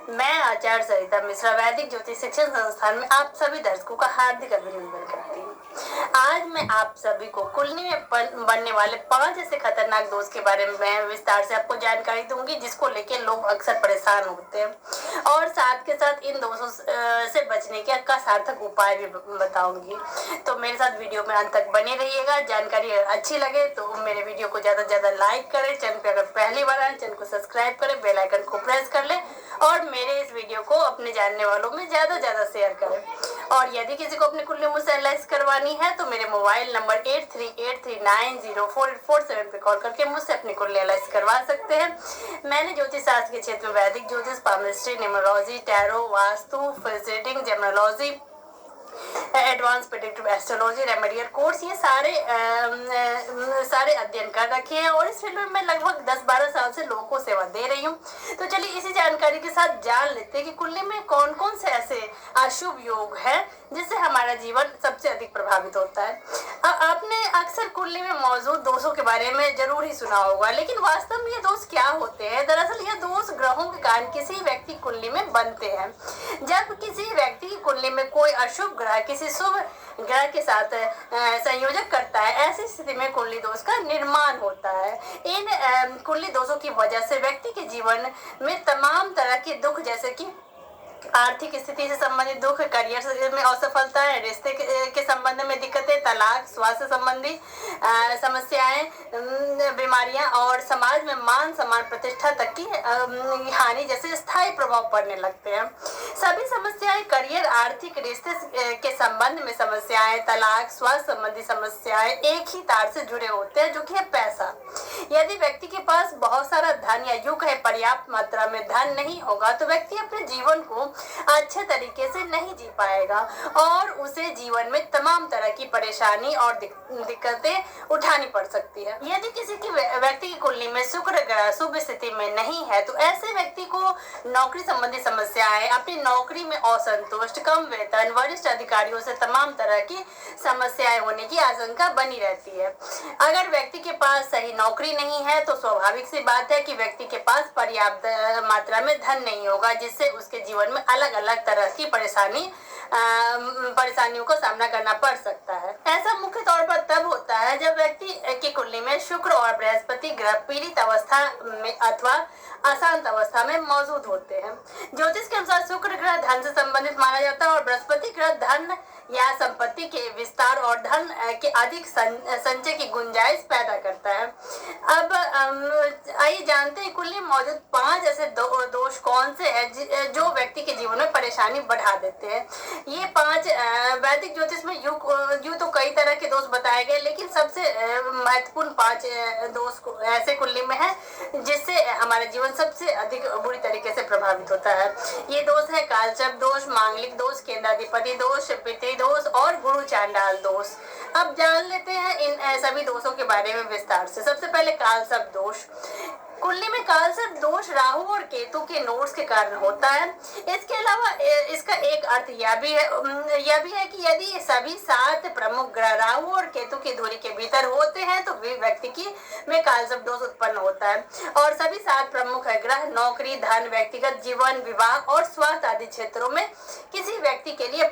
मैं आचार्य सरिता मिश्रा वैदिक ज्योतिष शिक्षण संस्थान में आप सभी दर्शकों का हार्दिक अभिनंदन करती हूँ। आज मैं आप सभी को कुंडली में बनने वाले 5 ऐसे खतरनाक दोष के बारे में विस्तार से आपको जानकारी दूंगी, जिसको लेके लोग अक्सर परेशान होते हैं और साथ के साथ इन दोषों से बचने का सार्थक उपाय भी बताऊंगी। तो मेरे साथ वीडियो में अंत तक बने रहिएगा। जानकारी अगर अच्छी लगे तो मेरे वीडियो को ज्यादा से ज्यादा लाइक करें, चैनल पे अगर पहली बार आए चैनल को सब्सक्राइब करें, बेल आइकन को प्रेस कर ले और मेरे इस वीडियो को अपने जानने वालों में ज्यादा शेयर करें। और यदि किसी को अपनी कुंडली मुझसे एनालाइज करवानी है तो मेरे मोबाइल नंबर 8383904847 पे कॉल करके मुझसे अपनी कुंडली एनालाइज करवा सकते हैं। मैंने ज्योतिष शास्त्र के क्षेत्र में वैदिक ज्योतिष, पामिस्ट्री, न्यूमरोलॉजी, टैरो, वास्तु, फिजिटिंग, gemology, advance predictive astrology, remedial course, ये सारे अध्ययन कर रखे हैं और इस फील्ड में मैं लगभग 10-12 साल से लोगों को सेवा दे रही हूँ। तो चलिए इसी जानकारी के साथ जान लेते हैं कि कुंडली में कौन कौन से ऐसे अशुभ योग है जिससे हमारा जीवन सबसे अधिक प्रभावित होता है। आपने अक्सर कुंडली में मौजूद दोषों के बारे में जरूर ही सुना होगा, लेकिन वास्तव में ये दोष क्या होते हैं? दरअसल यह दोष ग्रहों के कारण किसी व्यक्ति कुंडली में बनते हैं। जब किसी व्यक्ति की कुंडली में कोई अशुभ ग्रह किसी शुभ ग्रह के साथ संयोजक करता है, ऐसी स्थिति में कुंडली दोष का निर्माण होता है। इन कुंडली दोषों की वजह से व्यक्ति के जीवन में तमाम तरह के दुख, जैसे कि आर्थिक स्थिति से संबंधित दुख, करियर में असफलता, रिश्ते के संबंध में दिक्कतें, तलाक, स्वास्थ्य संबंधी समस्याएं, बीमारियां और समाज में मान सम्मान, प्रतिष्ठा तक की हानि जैसे स्थायी प्रभाव पड़ने लगते हैं। सभी समस्याएं करियर, आर्थिक, रिश्ते के संबंध में समस्याएं, तलाक, स्वास्थ्य संबंधी समस्याएं एक ही तार से जुड़े होते हैं, जो कि है पैसा। यदि व्यक्ति के पास बहुत सारा धन या यूं कहे पर्याप्त मात्रा में धन नहीं होगा तो व्यक्ति अपने जीवन को अच्छे तरीके से नहीं जी पाएगा और उसे जीवन में तमाम तरह की परेशानी और दिक्कतें उठानी पड़ सकती है। यदि किसी की व्यक्ति की कुंडली में शुक्र ग्रह शुभ स्थिति में नहीं है तो ऐसे व्यक्ति को नौकरी संबंधी समस्याएं, अपनी नौकरी में असंतुष्ट, कम वेतन, वरिष्ठ अधिकारियों से तमाम तरह की समस्याएं होने की आशंका बनी रहती है। अगर व्यक्ति के पास सही नौकरी नहीं है तो स्वाभाविक सी बात है कि व्यक्ति के पास पर्याप्त मात्रा में धन नहीं होगा, जिससे उसके जीवन में अलग अलग तरह की परेशानियों का सामना करना पड़ सकता है। ऐसा मुख्य तौर पर तब होता है जब व्यक्ति की कुंडली में शुक्र और बृहस्पति ग्रह पीड़ित अवस्था में अथवा अशांत अवस्था में मौजूद होते हैं। ज्योतिष के अनुसार शुक्र ग्रह धन से संबंधित माना जाता है और बृहस्पति ग्रह धन या संपत्ति के विस्तार और धन के अधिक संचय की गुंजाइश पैदा करता है। अब आइए जानते हैं कुंडली में मौजूद 5 ऐसे दोष कौन से हैं जो व्यक्ति के जीवन में परेशानी बढ़ा देते हैं। ये 5 वैदिक ज्योतिष में यूं तो कई तरह के दोष बताए गए, लेकिन सबसे महत्वपूर्ण 5 दोष ऐसे कुंडली में है जिससे हमारा जीवन सबसे अधिक बुरी तरीके से प्रभावित होता है। ये दोष है कालसर्प दोष, मांगलिक दोष, केंद्राधिपति दोष, पितृ दोष और गुरु चांडाल दोष। अब जान लेते हैं इन सभी दोषों के बारे में विस्तार से। सबसे पहले कालसर्प दोष। कुंडली में कालसर्प दोष राहु और केतु के नोट्स के कारण होता है। इसके अलावा इसका एक अर्थ यह भी है कि यदि सभी 7 प्रमुख ग्रह राहु और केतु की दूरी के भीतर होते हैं तो व्यक्ति की में कालसर्प दोष उत्पन्न होता है। और सभी 7 प्रमुख ग्रह नौकरी, धन, व्यक्तिगत जीवन, विवाह और स्वास्थ्य आदि क्षेत्रों में किसी व्यक्ति के लिए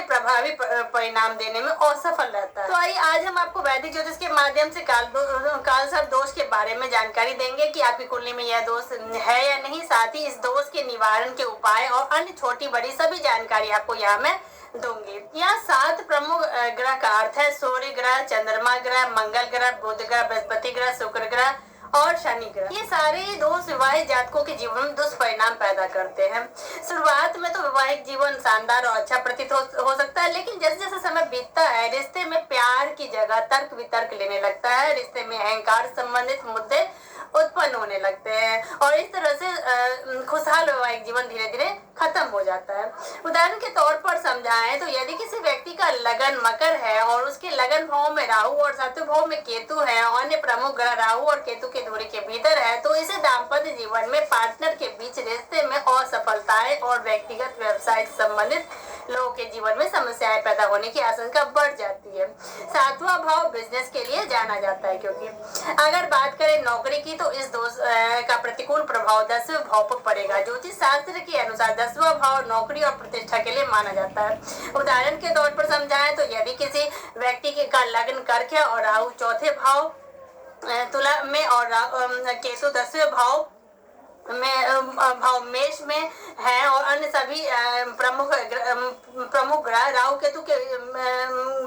प्रभावी परिणाम देने में असफल रहता है। तो आइए आज हम आपको वैदिक ज्योतिष के माध्यम से कालसर्प दोष के बारे में जानकारी देंगे कि आपकी कुंडली में यह दोष है या नहीं। साथ ही इस दोष के निवारण के उपाय और अन्य छोटी बड़ी सभी जानकारी आपको यहाँ मैं दूंगी। यहाँ 7 प्रमुख ग्रह का अर्थ है सूर्य ग्रह, चंद्रमा ग्रह, मंगल ग्रह, बुध ग्रह, बृहस्पति ग्रह, शुक्र ग्रह और शनि ग्रह। ये सारे दोष विवाहित जातकों के जीवन में दुष्परिणाम पैदा करते हैं। शुरुआत में तो वैवाहिक जीवन शानदार और अच्छा प्रतीत हो सकता है, लेकिन जैसे जैसे समय बीतता है रिश्ते में प्यार की जगह तर्क वितर्क लेने लगता है। रिश्ते में अहंकार संबंधित मुद्दे उत्पन्न होने लगते हैं और इस तरह से खुशहाल वैवाहिक जीवन धीरे धीरे खत्म हो जाता है। उदाहरण के तौर पर समझाएं तो यदि किसी व्यक्ति का लगन मकर है और उसके लगन भाव में राहु और सातवें भाव में केतु है और अन्य प्रमुख ग्रह राहु और केतु की दूरी के भीतर है तो इसे दाम्पत्य जीवन में पार्टनर के बीच रिश्ते में असफलताएं और व्यक्तिगत व्यवसाय से संबंधित लोगों के जीवन में समस्याएं पैदा होने की आशंका बढ़ जाती है। सातवां भाव बिजनेस के लिए जाना जाता है, क्योंकि अगर बात करें नौकरी की तो इस दोष का प्रतिकूल प्रभाव 10वें भाव पर पड़ेगा। ज्योतिष शास्त्र के अनुसार 10वां भाव नौकरी और प्रतिष्ठा के लिए माना जाता है। उदाहरण के तौर पर समझाएं तो यदि किसी व्यक्ति का लग्न कर्क और राहु चौथे भाव तुला में और केतु 10वें भाव मेष में है और अन्य सभी प्रमुख ग्रह राहु केतु के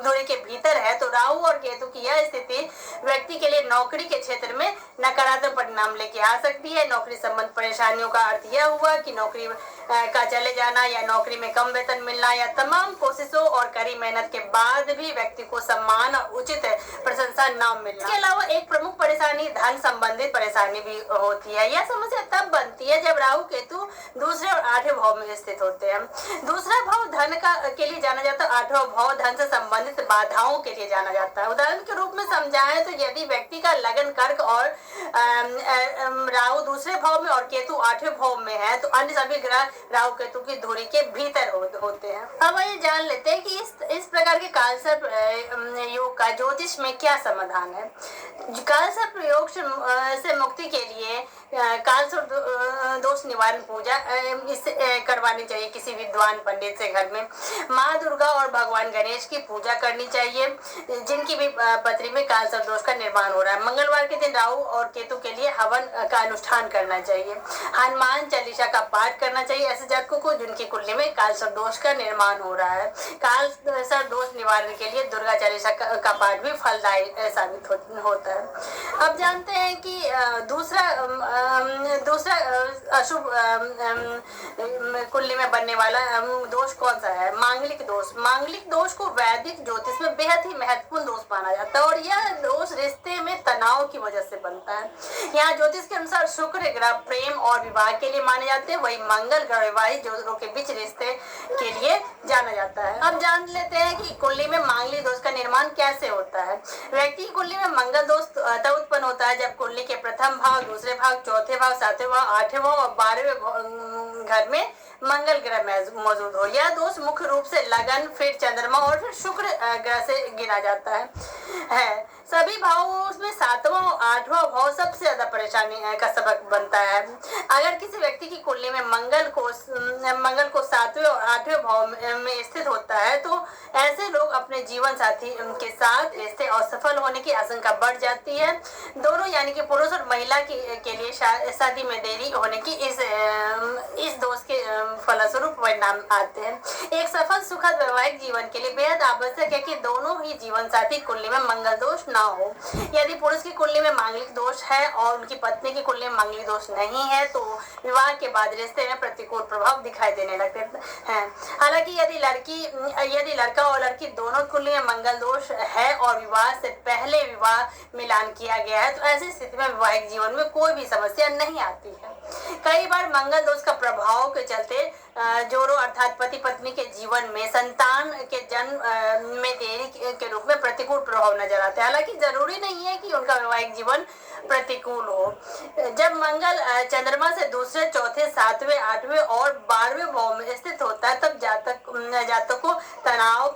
धुरी के भीतर है, तो राहु और केतु की यह स्थिति व्यक्ति के लिए नौकरी के क्षेत्र में नकारात्मक परिणाम लेके आ सकती है। नौकरी संबंध परेशानियों का अर्थ यह हुआ कि नौकरी का चले जाना या नौकरी में कम वेतन मिलना या तमाम कोशिशों और कड़ी मेहनत के बाद भी व्यक्ति को सम्मान और उचित प्रशंसा न मिलना। इसके अलावा एक प्रमुख परेशानी धन संबंधित परेशानी भी होती है। यह समस्या तब बनती है जब राहु केतु दूसरे और 8वें भाव में स्थित होते हैं। दूसरा भाव धन के लिए जाना जाता है, 8वां भाव धन से संबंधित बाधाओं के लिए जाना जाता है। उदाहरण के रूप में समझाएं तो यदि व्यक्ति का लगन कर्क और राहु दूसरे भाव में और केतु 8वें भाव में है, तो अन्य सभी ग्रह राहु केतु की धुरी के भीतर होते हैं। अब ये जान लेते हैं कि इस प्रकार के कालसर्प योग का ज्योतिष में क्या समाधान है। कालसर्प योग से मुक्ति के लिए कालसर्प दोष निवारण पूजा करवानी चाहिए किसी विद्वान पंडित से। घर में माँ दुर्गा और भगवान गणेश की पूजा करनी चाहिए जिनकी भी पत्री में कालसर्प दोष का निर्माण हो रहा है। मंगलवार के दिन राहु और केतु के लिए हवन का अनुष्ठान करना चाहिए। हनुमान चालीसा का पाठ करना चाहिए ऐसे जातकों को जिनकी कुंडली में कालसर्प दोष का निर्माण हो रहा है। कालसर्प दोष निवारण के लिए दुर्गा चालीसा का पाठ भी फलदायी साबित होता है। अब जानते हैं कि दूसरा अशुभ कुंडली में बनने वाला दोष कौन सा है? मांगलिक दोष। मांगलिक दोष को वैदिक ज्योतिष में बेहद ही महत्वपूर्ण दोष माना जाता है और यह दोष रिश्ते में तनाव की वजह से बनता है। यहाँ ज्योतिष के अनुसार शुक्र ग्रह प्रेम और विवाह के लिए माने जाते हैं, वही मंगल ग्रह विवाहित जोड़ों के बीच रिश्ते के लिए जाना जाता है। अब जान लेते हैं कि कुंडली में मांगलिक दोष का निर्माण कैसे होता है। व्यक्ति की कुंडली में मंगल दोष तब उत्पन्न होता है जब कुंडली के प्रथम भाव, दूसरे भाव, चौथे भाव, 7वें भाव, 8वें भाव और 12वें घर में मंगल ग्रह मौजूद हो। यह दोष मुख्य रूप से लगन, फिर चंद्रमा और फिर शुक्र ग्रह से गिना जाता है। सभी भावों में 7वां और 8वां भाव सबसे ज्यादा परेशानी का सबक बनता है। अगर किसी व्यक्ति की कुंडली में मंगल को 7वें और 8वें भाव में स्थित होता है तो ऐसे लोग अपने जीवन साथी के साथ रिश्ते असफल होने की आशंका बढ़ जाती है। दोनों यानी कि पुरुष और महिला के लिए शादी में देरी होने की इस दोष के फलस्वरूप परिणाम आते हैं। एक सफल सुखद वैवाहिक जीवन के लिए बेहद आवश्यक है कि दोनों ही जीवन साथी कुंडली में मंगल दोष ना हो। यदि पुरुष की कुंडली में मांगलिक दोष है और उनकी पत्नी की कुंडली में मांगलिक दोष नहीं है तो विवाह के बाद रिश्ते में प्रतिकूल प्रभाव दिखाई देने लगते हैं। हालांकि यदि लड़का और लड़की दोनों कुंडली में मंगल दोष है और विवाह से पहले विवाह मिलान किया गया है तो ऐसी स्थिति में वैवाहिक जीवन में कोई भी समस्या नहीं आती है। कई बार मंगल दोष का प्रभाव के चलते जोड़ों अर्थात पति पत्नी के जीवन में संतान के जन्म में देरी के रूप में प्रतिकूल प्रभाव नजर आता है। हालांकि जरूरी नहीं है कि उनका वैवाहिक जीवन प्रतिकूल हो। जब मंगल चंद्रमा से दूसरे, चौथे, 7वें, 8वें और 12वें भाव में स्थित होता है तब जातक को तनाव,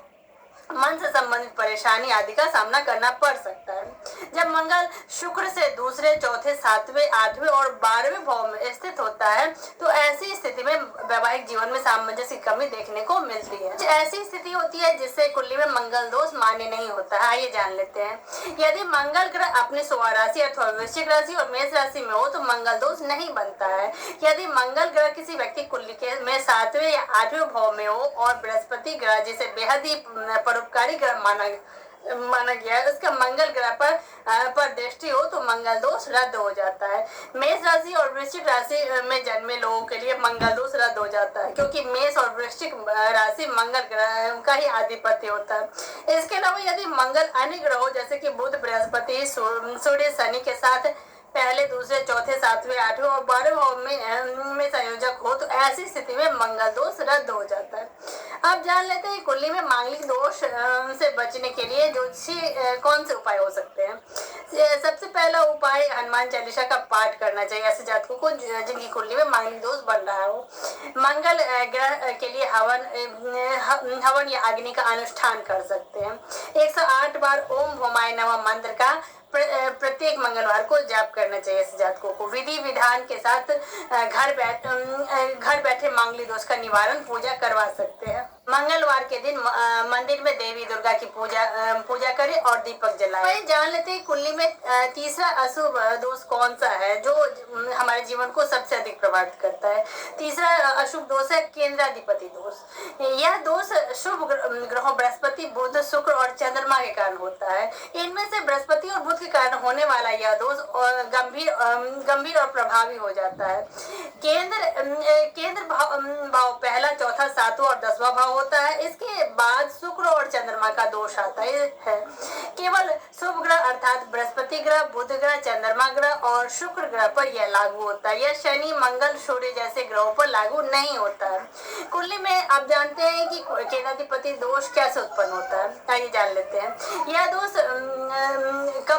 मन से संबंधित परेशानी आदि का सामना करना पड़ सकता है। जब मंगल शुक्र से दूसरे, चौथे, 7वें, 8वें और 12वें भाव में स्थित होता है तो ऐसी स्थिति में वैवाहिक जीवन में सामंजस्य की कमी देखने को मिलती है। ऐसी स्थिति होती है जिससे कुंडली में मंगल दोष मान्य नहीं होता है। आइए जान लेते हैं। यदि मंगल ग्रह अपनी स्वर्ण राशि अथवा वृश्चिक राशि और मेष राशि में हो तो मंगल दोष नहीं बनता है। यदि मंगल ग्रह किसी व्यक्ति कुंडली में 7वें या 8वें भाव में हो और बृहस्पति ग्रह जिसे बेहद ही परोपकारी ग्रह माना गया है उसका मंगल ग्रह पर दृष्टि हो तो मंगल दोष रद्द हो जाता है। मेष राशि और वृश्चिक राशि में जन्मे लोगों के लिए मंगल दोष रद्द हो जाता है क्योंकि मेष और वृश्चिक राशि मंगल ग्रह का ही आधिपत्य होता है। इसके अलावा यदि मंगल अन्य ग्रहों जैसे कि बुध, बृहस्पति, सूर्य, शनि के साथ पहले, दूसरे, चौथे, 7वें, 8वें और 12वें भाव में संयोजक हो तो ऐसी स्थिति में मंगल दोष रद्द हो जाता है। अब जान लेते हैं कुंडली में मांगलिक दोष से बचने के लिए ज्योतिषी कौन से उपाय हो सकते हैं। सबसे पहला उपाय हनुमान चालीसा का पाठ करना चाहिए ऐसे जातकों को जिनकी कुंडली में मांगलिक दोष बन रहा हो। मंगल ग्रह के लिए हवन या अग्नि का अनुष्ठान कर सकते हैं। 108 बार ओम भोमाय नमः मंत्र का प्रत्येक मंगलवार को जाप करना चाहिए ऐसे जातकों को। विधि विधान के साथ घर बैठे मांगलिक दोष का निवारण पूजा करवा सकते हैं। मंगलवार के दिन मंदिर में देवी दुर्गा की पूजा करें और दीपक जलाएं। जान लेते हैं कुंडली में तीसरा अशुभ दोष कौन सा है जो हमारे जीवन को सबसे अधिक प्रभावित करता है। तीसरा अशुभ दोष है केंद्राधिपति दोष। यह दोष शुभ ग्रहों बृहस्पति, बुध, शुक्र और चंद्रमा के कारण होता है। इनमें से बृहस्पति और बुध के कारण होने वाला यह दोष गंभीर और प्रभावी हो जाता है। केंद्र भाव पहला, चौथा, सातवां और 10वां भाव होता है। इसके बाद शुक्र और चंद्रमा का दोष आता है। केवल शुभ ग्रह अर्थात बृहस्पति ग्रह, बुध ग्रह, चंद्रमा ग्रह और शुक्र ग्रह पर यह लागू होता है। यह शनि, मंगल, सूर्य जैसे ग्रहों पर लागू नहीं होता है। कुंडली में आप जानते हैं कि केंद्राधिपति दोष कैसे उत्पन्न होता है, आइए जान लेते हैं। यह दोष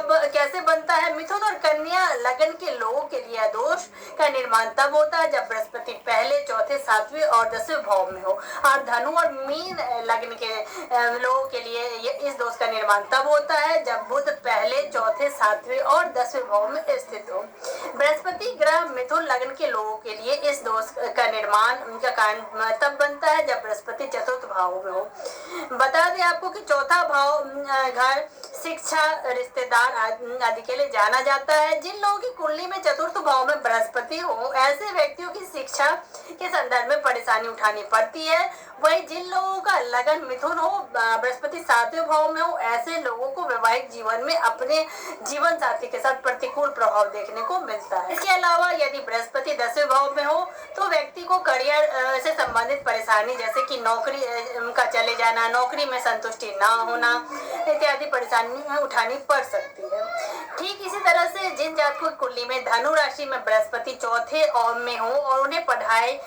कैसे बनता है। मिथुन और कन्या लगन के लोगों के लिए दोष का निर्माण तब होता है जब बृहस्पति पहले, चौथे, 7वें और 10वें भाव में हो। और धनु और मीन लग्न के लोगों के लिए इस दोष का निर्माण तब होता है जब बुध पहले, चौथे, 7वें और 10वें भाव में स्थित हो। बृहस्पति ग्रह मिथुन लग्न के लोगों के लिए इस दोष का निर्माण उनका कारण तब बनता है जब बृहस्पति चतुर्थ भाव में हो। बता दें आपको कि चौथा भाव घर, शिक्षा, रिश्तेदार आदि के लिए जाना जाता है। जिन लोगों की कुंडली में चतुर्थ भाव में बृहस्पति हो ऐसे व्यक्तियों की शिक्षा के संदर्भ में परेशानी उठानी पड़ती है। वही जिन लोगों का लगन मिथुन हो, बृहस्पति 7वें भाव में हो, ऐसे लोगों को वैवाहिक जीवन में अपने जीवन साथी के साथ प्रतिकूल प्रभाव देखने को मिलता है। इसके अलावा यदि बृहस्पति 10वें भाव में हो तो व्यक्ति को करियर से संबंधित परेशानी जैसे कि नौकरी का चले जाना, नौकरी में संतुष्टि न होना इत्यादि परेशानी उठानी पड़ सकती है। ठीक इसी तरह से जिन जातकों की कुंडली में धनु राशि में बृहस्पति चौथे में हो और उन्हें पढ़ाई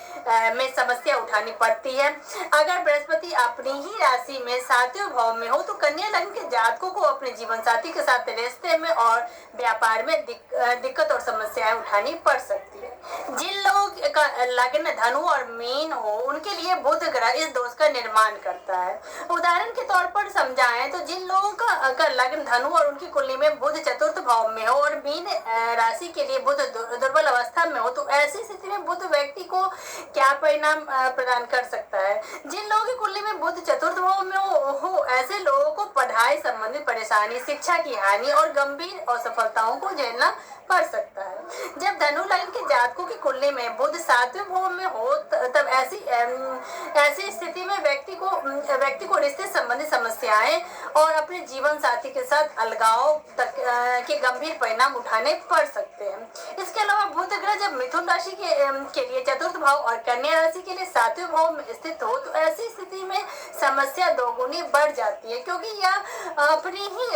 में समस्या उठानी पड़ती है। अगर बृहस्पति अपनी ही राशि में 7वें भाव में हो तो कन्या लग्न के जातकों को अपने जीवन साथी के साथ रिश्ते में और व्यापार में दिक्कत और समस्याएं उठानी पड़ सकती है। जिन लोगों का लग्न धनु और मीन हो उनके लिए बुध ग्रह इस दोष का निर्माण करता है। उदाहरण के तौर पर समझाएं तो जिन लोगों का लग्न धनु और उनकी कुंडली में बुध चतुर्थ भाव में हो और मीन राशि के लिए बुध दुर्बल अवस्था में हो तो ऐसी स्थिति में बुध व्यक्ति को क्या परिणाम प्रदान कर सकता है। जिन लोगों की कुंडली में बुध चतुर्थ भाव में हो ऐसे लोगों को पढ़ाई संबंधी परेशानी, शिक्षा की हानि और गंभीर असफलताओं को झेलना पड़ सकता है। जब धनु लग्न के जातकों की कुंडली में बुध 7वें भाव में हो तब ऐसी स्थिति में व्यक्ति को रिश्ते संबंधी समस्याएं और अपने जीवन साथी के साथ अलगाव तक के गंभीर परिणाम उठाने पड़ सकते हैं। इसके अलावा बुध ग्रह जब मिथुन राशि के लिए चतुर्थ भाव और कन्या राशि के लिए 7वें भाव में स्थित हो तो ऐसी स्थिति में समस्या दोगुनी बढ़ जाती है क्योंकि यह अपनी ही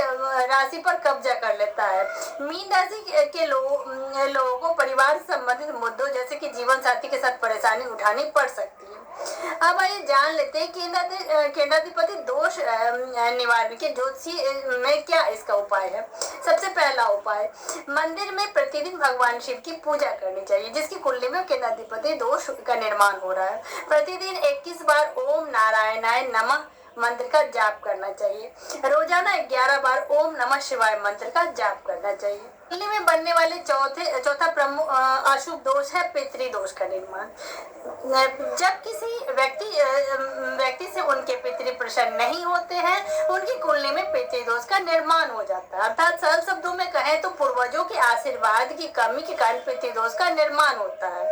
राशि पर कब्जा कर लेता है। मीन राशि के लोगों को परिवार संबंधित मुद्दों जैसे कि जीवन साथी के साथ परेशानी उठानी पड़ सकती है। अब आइए जान लेते हैं केंद्राधिपति दोष निवारण के ज्योतिषी में क्या इसका उपाय है। सबसे पहला उपाय, मंदिर में प्रतिदिन भगवान शिव की पूजा करनी चाहिए जिसकी कुंडली में केंद्राधिपति दोष का निर्माण हो रहा है। प्रतिदिन 21 बार ओम नारायणाय नमः मंत्र का जाप करना चाहिए। रोजाना 11 बार ओम नमः शिवाय मंत्र का जाप करना चाहिए। कुंडली में बनने वाले चौथा प्रमुख अशुभ दोष है पितृ दोष का निर्माण। जब किसी व्यक्ति से उनके पितृ प्रसन्न नहीं होते हैं उनकी कुंडली में पितृ दोष का निर्माण हो जाता है। अर्थात सरल शब्दों में कहें तो पूर्वजों के आशीर्वाद की कमी के कारण पितृ दोष का निर्माण होता है।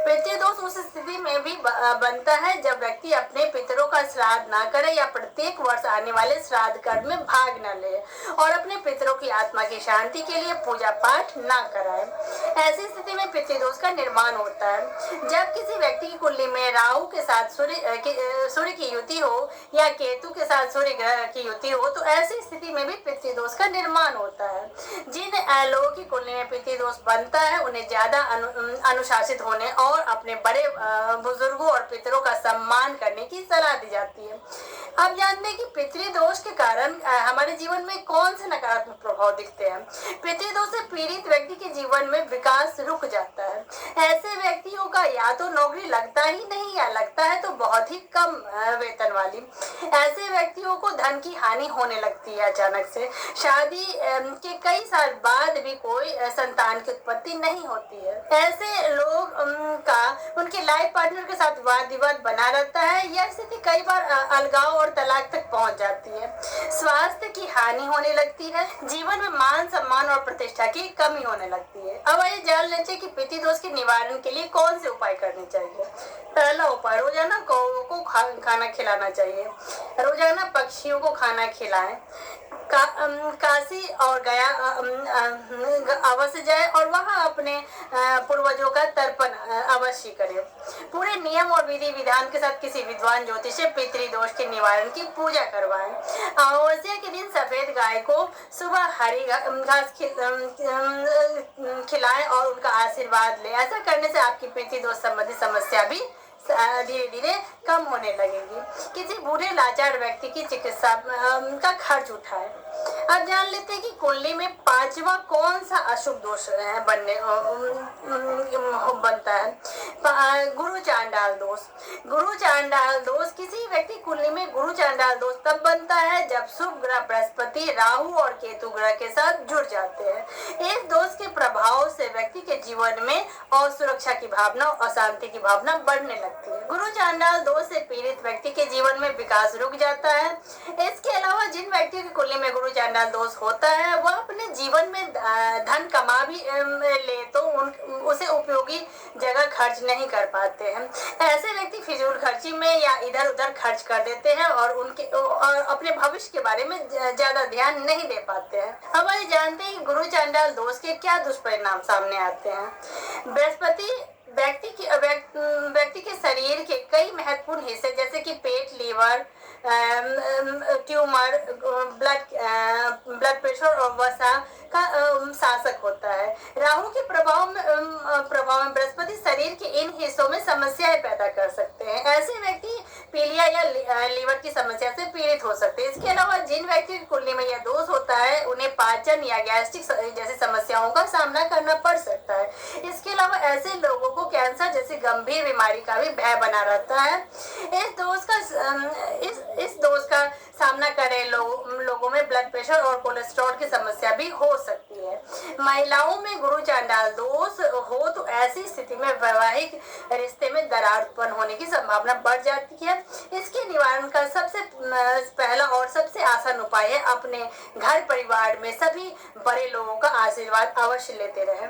पितृ दोष उस स्थिति में भी बनता है जब व्यक्ति अपने पितरों का श्राद्ध न करे या प्रत्येक वर्ष आने वाले श्राद्ध कर्म में भाग न ले और अपने पितरों की आत्मा की शांति के लिए पूजा पाठ न कराए। ऐसी स्थिति में पितृ दोष का निर्माण होता है। जब किसी व्यक्ति की कुंडली में राहु के साथ सूर्य की युति हो या केतु के साथ सूर्य ग्रह की युति हो तो ऐसी स्थिति में भी पितृ दोष का निर्माण होता है। जिन लोगों की कुंडली में पितृ दोष बनता है उन्हें ज्यादा अनुशासित होने और अपने बड़े बुजुर्गों और पितरों का सम्मान करने की सलाह दी जाती है। आप जानते हैं कि पितृदोष के कारण हमारे जीवन में कौन से नकारात्मक प्रभाव दिखते हैं। पितृदोष से पीड़ित व्यक्ति के जीवन में विकास रुक जाता है। ऐसे व्यक्तियों का या तो नौकरी लगता ही नहीं या लगता है तो बहुत ही कम वेतन वाली। ऐसे व्यक्तियों को धन की हानि होने लगती है अचानक से। शादी के कई साल बाद भी कोई संतान की उत्पत्ति नहीं होती है। ऐसे लोग का उनके लाइफ पार्टनर के साथ वाद विवाद बना रहता है। यह स्थिति कई बार अलगाव और तलाक तक पहुंच जाती है। स्वास्थ्य की हानि होने लगती है। जीवन में मान सम्मान और प्रतिष्ठा की कमी होने लगती है। अब आइए जान लेते हैं कि पितृदोष के निवारण के लिए कौन से उपाय करने चाहिए। पहला उपाय, रोजाना कौओं को खाना खिलाना चाहिए। रोजाना पक्षियों को खाना खिलाएं। काशी और गया अवश्य जाए और वहां अपने पूर्वजों का तर्पण अवश्य करें। पूरे नियम और विधि विधान के साथ किसी विद्वान ज्योतिष से पितृदोष के निवारण की पूजा करवाएं। अमावस्या के दिन सफेद गाय को सुबह हरी घास खिलाएं और उनका आशीर्वाद लें। ऐसा करने से आपकी पितृदोष संबंधी समस्या भी धीरे धीरे कम होने लगेगी। किसी बूढ़े लाचार व्यक्ति की चिकित्सा का खर्च उठाए। अब जान लेते हैं कि कुंडली में पांचवा कौन सा अशुभ दोष बनता है। गुरु चांडाल दोष। गुरु चांडाल दोष, किसी व्यक्ति कुंडली में गुरु चांडाल दोष तब बनता है जब शुभ ग्रह बृहस्पति राहु और केतु ग्रह के साथ जुड़ जाते हैं। इस दोष के प्रभाव से व्यक्ति के जीवन में असुरक्षा की भावना और अशांति की भावना बढ़ने लगती है। गुरु चांडाल दोष से पीड़ित व्यक्ति के जीवन में विकास रुक जाता है। इसके अलावा जिन व्यक्तियों की कुंडली में गुरु चांडाल दोष होता है वह अपने जीवन में धन कमा भी ले तो उसे उपयोगी जगह खर्च नहीं कर पाते हैं। ऐसे व्यक्ति फिजूल खर्ची में या इधर उधर खर्च कर देते हैं और अपने भविष्य के बारे में ज्यादा ध्यान नहीं दे पाते हैं। अब आइए जानते हैं कि गुरु चांडाल दोष के क्या दुष्परिणाम सामने आते हैं। बृहस्पति व्यक्ति के शरीर के कई महत्वपूर्ण हिस्से जैसे कि पेट, लीवर, ट्यूमर, ब्लड प्रेशर और वसा का शासक होता है। राहु के प्रभाव में बृहस्पति शरीर के इन हिस्सों में समस्याएं पैदा कर सकते हैं। ऐसे व्यक्ति पीलिया या लीवर की समस्या से पीड़ित हो सकते हैं। इसके अलावा जिन व्यक्ति की कुंडली में यह दोष होता है उन्हें पाचन या गैस्ट्रिक जैसी समस्याओं का सामना करना पड़ सकता है। इसके अलावा ऐसे लोगों को कैंसर जैसी गंभीर बीमारी का भी भय बना रहता है। इस दोष का सामना करे लोगों में ब्लड प्रेशर और कोलेस्ट्रॉल की समस्या भी हो सकती है। महिलाओं में गुरु चांडाल दोष हो तो ऐसी स्थिति में वैवाहिक रिश्ते में दरार उत्पन्न होने की संभावना बढ़ जाती है। इसके निवारण का सबसे पहला और सबसे आसान उपाय है अपने घर परिवार में सभी बड़े लोगों का आशीर्वाद अवश्य लेते रहें।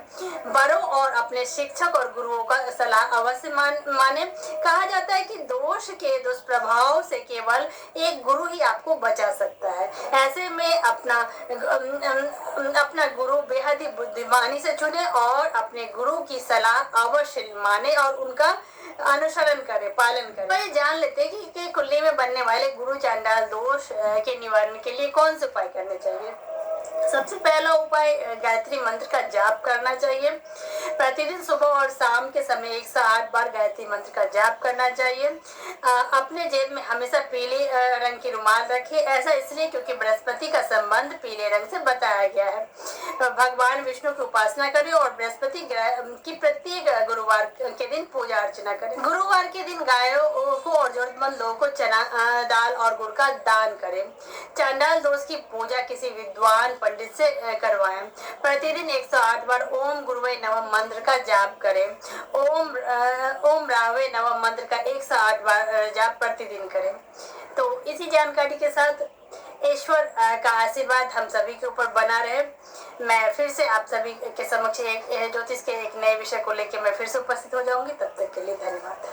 बड़ों और अपने शिक्षक और गुरुओं का सलाह अवश्य माने। कहा जाता है कि दोष के दुष्प्रभाव से केवल एक गुरु ही आपको बचा सकता है। ऐसे में अपना गुरु बेहद ही बुद्धिमानी से चुने और अपने गुरु की सलाह अवश्य माने और उनका अनुसरण करे, पालन करे। तो ये जान लेते हैं कि कुंडली में बनने वाले गुरु चांडाल दोष के निवारण के लिए कौन से उपाय करने चाहिए। सबसे पहला उपाय गायत्री मंत्र का जाप करना चाहिए। प्रतिदिन सुबह और शाम के समय 108 बार गायत्री मंत्र का जाप करना चाहिए। अपने जेब में हमेशा पीले रंग की रुमाल रखें। ऐसा इसलिए क्योंकि बृहस्पति का संबंध पीले रंग से बताया गया है। भगवान विष्णु की उपासना करें और बृहस्पति की प्रत्येक गुरुवार के दिन पूजा अर्चना करें। गुरुवार के दिन गायों को और जरूरतमंद लोगों को चना, दाल और गुड़ का दान करें। चांडाल दोष की पूजा किसी विद्वान पंडित से करवाएं। प्रतिदिन 108 बार ओम गुरुवे नमः मंत्र का जाप करें। ओम रावे नमः मंत्र का 108 बार जाप प्रतिदिन करें। तो इसी जानकारी के साथ ईश्वर का आशीर्वाद हम सभी के ऊपर बना रहे। मैं फिर से आप सभी के समक्ष एक ज्योतिष के एक नए विषय को लेकर मैं फिर से उपस्थित हो जाऊंगी। तब तक के लिए धन्यवाद।